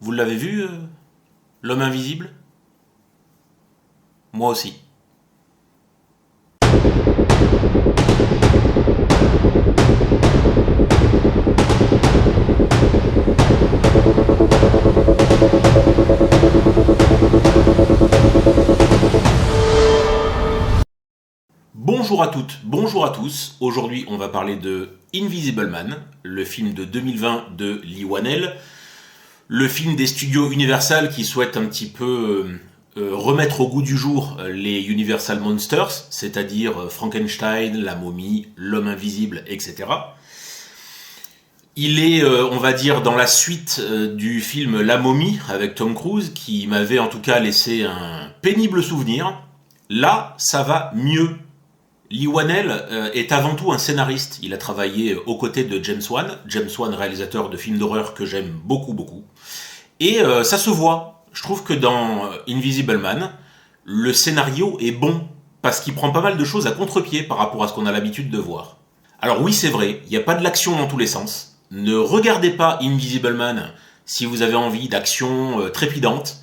Vous l'avez vu, L'homme invisible? Moi aussi. Bonjour à toutes, bonjour à tous. Aujourd'hui, on va parler de Invisible Man, le film de 2020 de Leigh Whannell, le film des studios Universal qui souhaitent un petit peu remettre au goût du jour les Universal Monsters, c'est-à-dire Frankenstein, la momie, l'homme invisible, etc. Il est, on va dire, dans la suite du film La momie avec Tom Cruise, qui m'avait en tout cas laissé un pénible souvenir. Là, ça va mieux. Leigh Whannell est avant tout un scénariste. Il a travaillé aux côtés de James Wan, réalisateur de films d'horreur que j'aime beaucoup, beaucoup. Et ça se voit. Je trouve que dans Invisible Man, le scénario est bon, parce qu'il prend pas mal de choses à contre-pied par rapport à ce qu'on a l'habitude de voir. Alors oui, c'est vrai, il n'y a pas de l'action dans tous les sens. Ne regardez pas Invisible Man si vous avez envie d'action trépidante,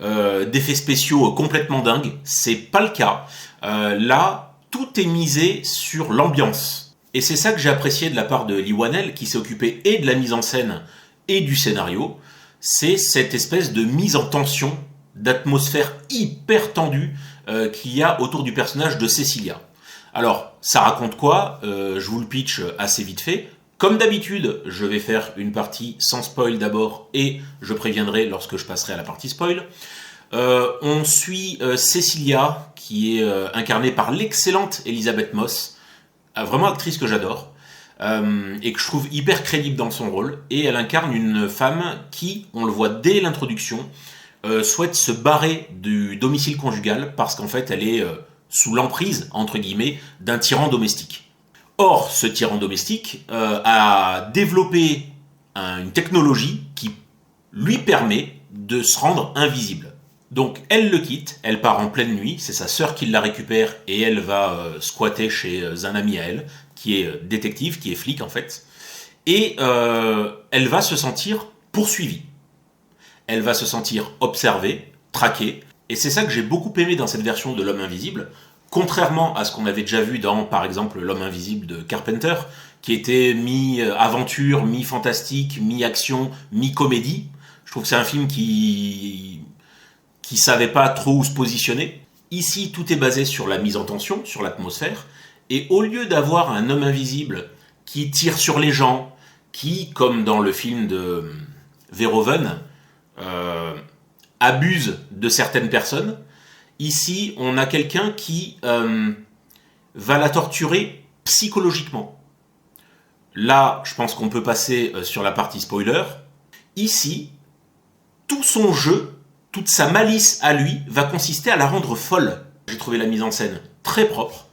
d'effets spéciaux complètement dingues. C'est pas le cas. Là, tout est misé sur l'ambiance. Et c'est ça que j'ai apprécié de la part de Leigh Whannell, qui s'est occupé et de la mise en scène et du scénario. C'est cette espèce de mise en tension, d'atmosphère hyper tendue qu'il y a autour du personnage de Cecilia. Alors, ça raconte quoi? Je vous le pitch assez vite fait. Comme d'habitude, je vais faire une partie sans spoil d'abord, et je préviendrai lorsque je passerai à la partie spoil. On suit Cecilia, qui est incarnée par l'excellente Elisabeth Moss, vraiment actrice que j'adore, et que je trouve hyper crédible dans son rôle. Et elle incarne une femme qui, on le voit dès l'introduction, souhaite se barrer du domicile conjugal parce qu'en fait elle est sous l'emprise, entre guillemets, d'un tyran domestique. Or, ce tyran domestique a développé une technologie qui lui permet de se rendre invisible. Donc elle le quitte, elle part en pleine nuit, c'est sa sœur qui la récupère et elle va squatter chez un ami à elle, qui est détective, qui est flic en fait. Et elle va se sentir poursuivie. Elle va se sentir observée, traquée. Et c'est ça que j'ai beaucoup aimé dans cette version de l'homme invisible, contrairement à ce qu'on avait déjà vu dans, par exemple, l'homme invisible de Carpenter, qui était mi-aventure, mi-fantastique, mi-action, mi-comédie. Je trouve que c'est un film qui savait pas trop où se positionner. Ici, tout est basé sur la mise en tension, sur l'atmosphère. Et au lieu d'avoir un homme invisible qui tire sur les gens, qui, comme dans le film de Verhoeven, abuse de certaines personnes, ici, on a quelqu'un qui va la torturer psychologiquement. Là, je pense qu'on peut passer sur la partie spoiler. Ici, tout son jeu, toute sa malice à lui, va consister à la rendre folle. J'ai trouvé la mise en scène très propre.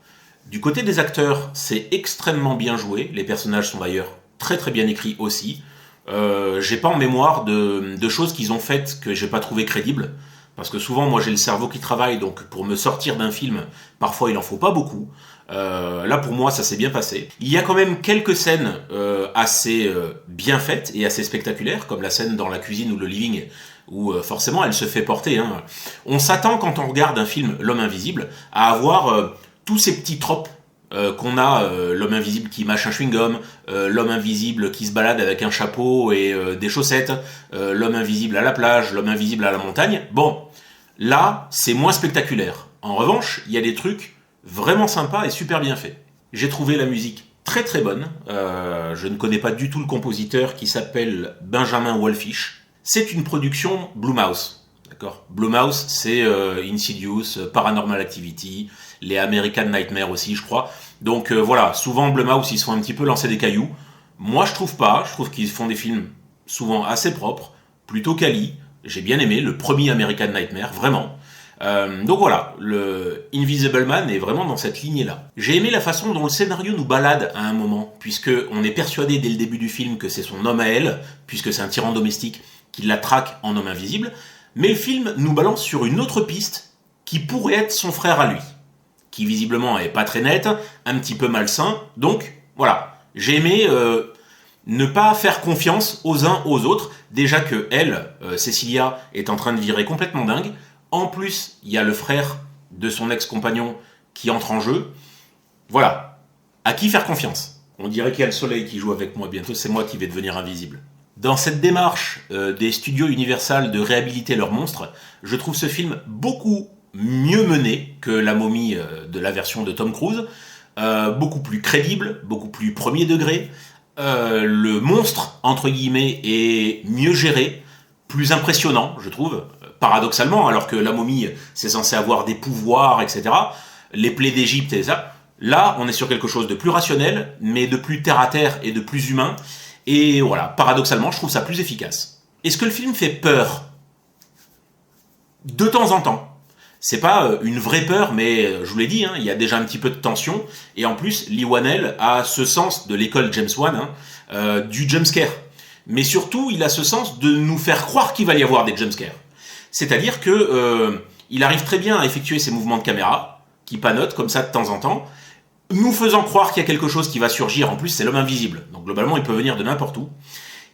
Du côté des acteurs, c'est extrêmement bien joué. Les personnages sont d'ailleurs très très bien écrits aussi. J'ai pas en mémoire de choses qu'ils ont faites que j'ai pas trouvé crédibles. Parce que souvent, moi, j'ai le cerveau qui travaille, donc pour me sortir d'un film, parfois, il en faut pas beaucoup. Là, pour moi, ça s'est bien passé. Il y a quand même quelques scènes assez bien faites et assez spectaculaires, comme la scène dans la cuisine ou le living, où forcément, elle se fait porter. Hein. On s'attend, quand on regarde un film, L'homme invisible, à avoir tous ces petits tropes qu'on a, l'homme invisible qui mâche un chewing-gum, l'homme invisible qui se balade avec un chapeau et des chaussettes, l'homme invisible à la plage, l'homme invisible à la montagne. Bon, là, c'est moins spectaculaire. En revanche, il y a des trucs vraiment sympas et super bien faits. J'ai trouvé la musique très très bonne. Je ne connais pas du tout le compositeur qui s'appelle Benjamin Wallfisch. C'est une production Blumhouse. D'accord. Blumhouse, c'est Insidious, Paranormal Activity, les American Nightmare aussi, je crois. Donc voilà, souvent Blumhouse, ils se font un petit peu lancer des cailloux. Moi, je trouve pas. Je trouve qu'ils font des films souvent assez propres, plutôt quali. J'ai bien aimé le premier American Nightmare, vraiment. Donc voilà, le Invisible Man est vraiment dans cette lignée-là. J'ai aimé la façon dont le scénario nous balade à un moment, puisque on est persuadé dès le début du film que c'est son homme à elle, puisque c'est un tyran domestique qui la traque en homme invisible. Mais le film nous balance sur une autre piste qui pourrait être son frère à lui, qui visiblement est pas très net, un petit peu malsain. Donc voilà, j'ai aimé Ne pas faire confiance aux uns aux autres. Déjà que elle, Cecilia, est en train de virer complètement dingue. En plus, il y a le frère de son ex-compagnon qui entre en jeu. Voilà. À qui faire confiance? On dirait qu'il y a le soleil qui joue avec moi. Bientôt, c'est moi qui vais devenir invisible. Dans cette démarche des studios Universal de réhabiliter leurs monstres, je trouve ce film beaucoup mieux mené que La Momie de la version de Tom Cruise. Beaucoup plus crédible, beaucoup plus premier degré. Le monstre, entre guillemets, est mieux géré, plus impressionnant, je trouve, paradoxalement, alors que la momie, c'est censé avoir des pouvoirs, etc. Les plaies d'Égypte et ça. Là, on est sur quelque chose de plus rationnel, mais de plus terre-à-terre et de plus humain. Et voilà, paradoxalement, je trouve ça plus efficace. Est-ce que le film fait peur? De temps en temps. C'est pas une vraie peur, mais je vous l'ai dit, il y a déjà un petit peu de tension. Et en plus, Lee Whannell a ce sens de l'école James Wan, du jumpscare. Mais surtout, il a ce sens de nous faire croire qu'il va y avoir des jumpscares. C'est-à-dire que il arrive très bien à effectuer ses mouvements de caméra, qui panotent comme ça de temps en temps, nous faisant croire qu'il y a quelque chose qui va surgir. En plus, c'est l'homme invisible. Donc globalement, il peut venir de n'importe où.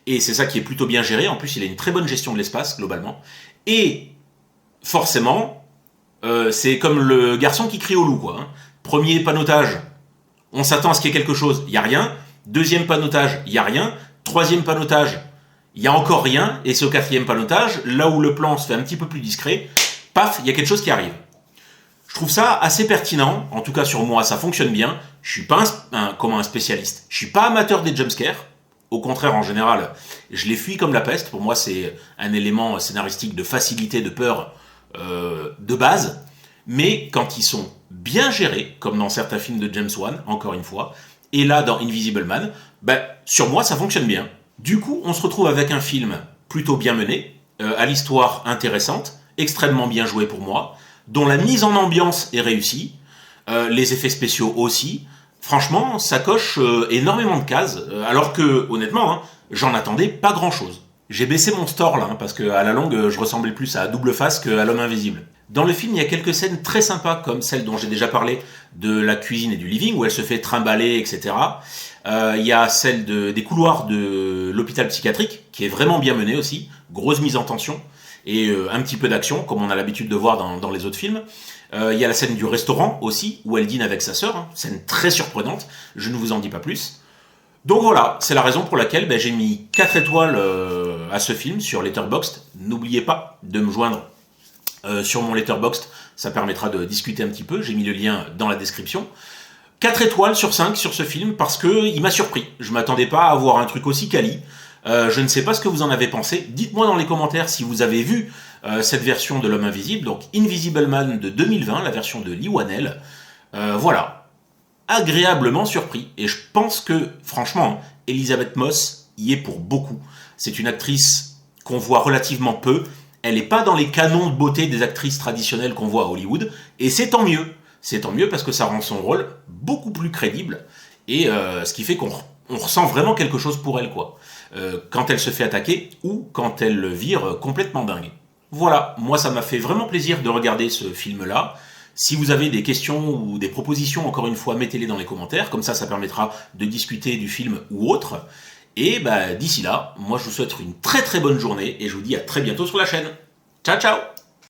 Et c'est ça qui est plutôt bien géré. En plus, il a une très bonne gestion de l'espace, globalement. Et forcément, c'est comme le garçon qui crie au loup, quoi. Premier panotage, on s'attend à ce qu'il y ait quelque chose, il n'y a rien. Deuxième panotage, il n'y a rien. Troisième panotage, il n'y a encore rien. Et c'est au quatrième panotage, là où le plan se fait un petit peu plus discret, paf, il y a quelque chose qui arrive. Je trouve ça assez pertinent, en tout cas sur moi, ça fonctionne bien. Je suis pas comme un spécialiste. Je suis pas amateur des jumpscares. Au contraire, en général, je les fuis comme la peste. Pour moi, c'est un élément scénaristique de facilité, de peur de base. Mais quand ils sont bien gérés, comme dans certains films de James Wan, encore une fois, et là dans Invisible Man, sur moi, ça fonctionne bien. Du coup, on se retrouve avec un film plutôt bien mené, à l'histoire intéressante, extrêmement bien joué pour moi, dont la mise en ambiance est réussie, les effets spéciaux aussi. Franchement, ça coche énormément de cases, alors que, honnêtement, j'en attendais pas grand-chose. J'ai baissé mon store là, parce qu'à la longue, je ressemblais plus à Double Face qu'à l'homme invisible. Dans le film, il y a quelques scènes très sympas, comme celle dont j'ai déjà parlé, de la cuisine et du living, où elle se fait trimballer, etc. Il y a celle des couloirs de l'hôpital psychiatrique, qui est vraiment bien menée aussi, grosse mise en tension, et un petit peu d'action, comme on a l'habitude de voir dans les autres films. Il y a la scène du restaurant aussi, où elle dîne avec sa sœur, scène très surprenante, je ne vous en dis pas plus. Donc voilà, c'est la raison pour laquelle j'ai mis 4 étoiles à ce film sur Letterboxd. N'oubliez pas de me joindre sur mon Letterboxd, ça permettra de discuter un petit peu, j'ai mis le lien dans la description. 4 étoiles sur 5 sur ce film parce qu'il m'a surpris. Je m'attendais pas à avoir un truc aussi quali. Je ne sais pas ce que vous en avez pensé. Dites-moi dans les commentaires si vous avez vu cette version de l'homme invisible, donc Invisible Man de 2020, la version de Lee Whannell. Voilà, agréablement surpris. Et je pense que, franchement, Elisabeth Moss y est pour beaucoup. C'est une actrice qu'on voit relativement peu. Elle n'est pas dans les canons de beauté des actrices traditionnelles qu'on voit à Hollywood. Et c'est tant mieux. C'est tant mieux parce que ça rend son rôle beaucoup plus crédible. Et ce qui fait qu'on ressent vraiment quelque chose pour elle, quoi. Quand elle se fait attaquer ou quand elle le vire complètement dingue. Voilà, moi ça m'a fait vraiment plaisir de regarder ce film-là. Si vous avez des questions ou des propositions, encore une fois, mettez-les dans les commentaires. Comme ça permettra de discuter du film ou autre. Et d'ici là, moi je vous souhaite une très très bonne journée et je vous dis à très bientôt sur la chaîne. Ciao ciao!